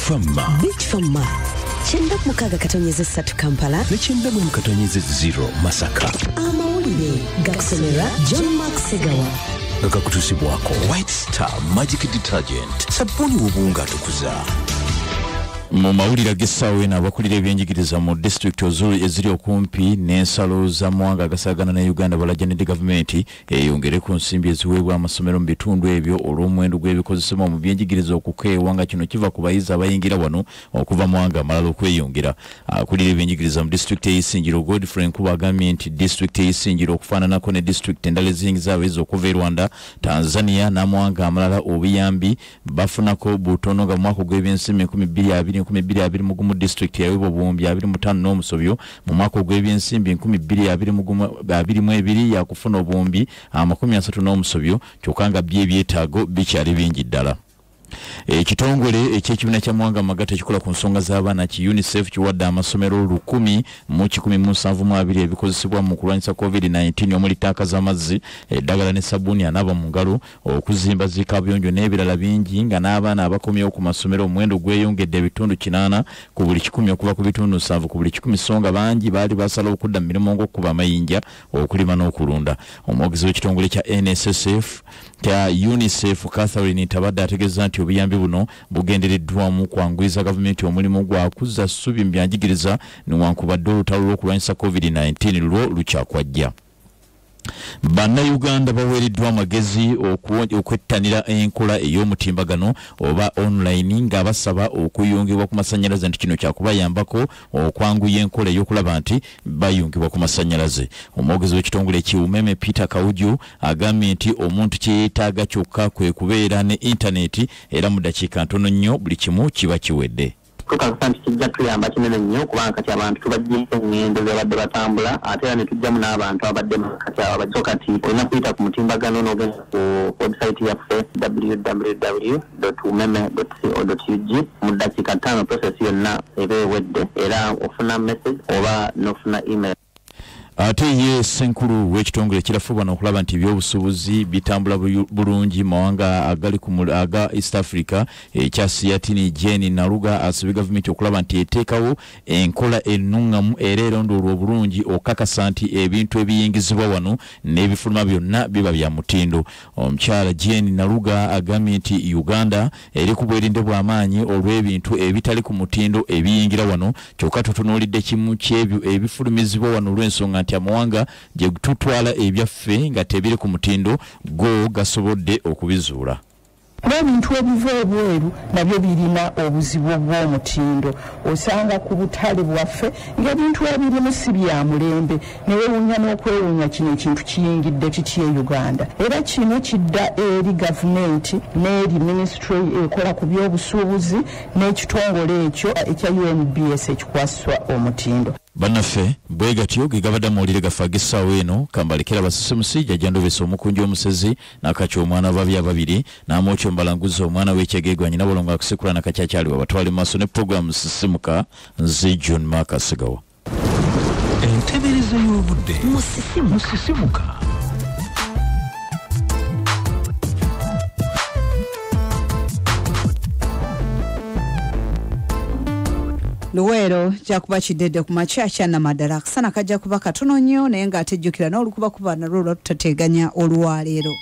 Beach Farm Chenda mukaga katonyeze 3 Kampala ne chenda mukatonyeze 0 Masaka. Amawulire gakusomera John Mark Segawa Gakakutusibwako White Star Magic Detergent sabuni wobunga tukuza. Mu mawulire g'essaawa abakulira ebyenjigiriza mu district eziri okumpi n'ensalo za Mwanga agasagana ne Uganda balajjanidde gavumenti eyongere ku nsimbi eziweebwa amasomero mu bitundu ebyo olw'omuwendo gw'ebikozesebwa mu byenjigiriza okukeewa nga kino kiva ku bayizi abayingira wano okuva Mwanga amalala okweyongera. Akulira ebyenjigiriza mu district ey'Isingiro Godfrey Nkuba agambye nti district ey'Isingiro okufaananako ne district endala eziyingiza abayizi okuva e Rwanda, Tanzania n'amawanga amalala obuyambi bafunako butono nga mu mwaka gw'ebyensimbi 2020 district yaweebwa obuwumbi 25 n'omusobyo mu mwaka gw'ebyensimbi 2022 yakufuna obuwumbi 30 n'omusobyo kyokka nga byetaago bikyali bingi ddala. Ekitongole eky'ekibiina kya Mwanga Magata ekikola ku nsonga z'abaana ki UNICEF kiwadde amasomero 1,172 ebikozesebwa mu kulwanyisa COVID-19 omuli ttaaka z'amazzi, eddagala ne sabbuuni anaaba mu ngalo, okuzimba zikaabuyonjo n'ebirala bingi nga n'abaana abakomyewo ku masomero omuwendo gweyongedde ebitundu 8 ku buli 10 okuva ku bitundu 7 ku buli 10 songa bangi baali basalawo okudda mu mirimu ng'okuba amayinja, okulima n'okulunda. Omwogezi w'ekitongole kya NSSF kya UNICEF Catherine Tabadde ategeeza nti obuyambi buno bugendereddwamu kwanguyiza gavumenti omulimu gwa kuzza ssubi mu byanjigiriza newankubadde olutalo lw'okulwanyisa COVID-19 lwo lukyakwajja. Bannayuganda baweereddwa amagezi okwettanira enkola ey'omutimbagano oba online nga basaba okuyungibwa ku masannyalaze nti kino kyakubayambako okwanguya enkola ey'okulaba nti bayungibwa ku masannyalaze. Omwogezi w'ekitongole Kiwumeme Peter Kawuju agambye nti omuntu kye yeetaaga kyokka kwe kubeera ne intaneti era mu ddakiika ntono nnyo buli kimu kiba kiwedde. Tukakasa nti kijja tuyamba kinene nnyo kubanga kati abantu tubajjise engendo z'abadde batambula ate era ne tujjamu n'abantu abadde makati abajjo kati olina kuyita ku mutimbagano n'ogenda ku website yaffe www.umeme.co.ug mu ddakiika 5 process yonna eba ewedde era ofuna message oba n'ofuna email. Ate ye Senkulu w'ekitongole kirafuba n'okulaba nti ebyobusuubuzi bitambula bulungi mawanga agali ku aga East Africa ekya Siyatini Jeni Naluga asabye gavumenti okulaba nti eteekawo enkola ennungamu era erondoolwa obulungi okakasa nti ebintu ebiyingizibwa wano n'ebifuluma byonna biba bya mutindo. Omukyala Jeni Naluga agambye nti Uganda eri ku bwerinde bw'amaanyi olw'ebintu ebitali ku mutindo ebiyingira wano kyokka tutunuulidde kimu ky'ebyo ebifulumizibwa wano olw'ensonga nti amawanga gye tutwala ebyaffe nga tebiri ku mutindo go gasobodde okubizuula. Ebintu ebiva ebweru nabyo birina obuzibu bw'omutindo. Osanga ku butale bwaffe ng'ebintu ebirimu si bya mulembe newewuunya n'okwewuunya kino ekintu kiyingidde kiti e Uganda. Era kino kidda eri gavumenti n'eri ministry ekola ku by'obusuubuzi n'ekitongole ekyo ekya UNBS ekikwaswa omutindo. Bannaffe bwe gatyo ge gabadde amawulire gaffe ag'essaawa eno kambalekera basisimusi jajjandobesa omukunji omusezi n'akakya omwana babi ababiri n'amwokya ombalanguzi omwana w'ekyegeegwa nyina bolongo akusekula nakakyakyaliwa batwale mu maaso ne puroguramu sisimuka nze John Mark Segawa. Enteebereza y'obudde musisimuka. Luwero jakuba kidedde ku makya Namadala akasana kajja kuba katono nnyo naye ng'atejjukira n'olukuba kuba nalwo lwatutateganya olwaleero.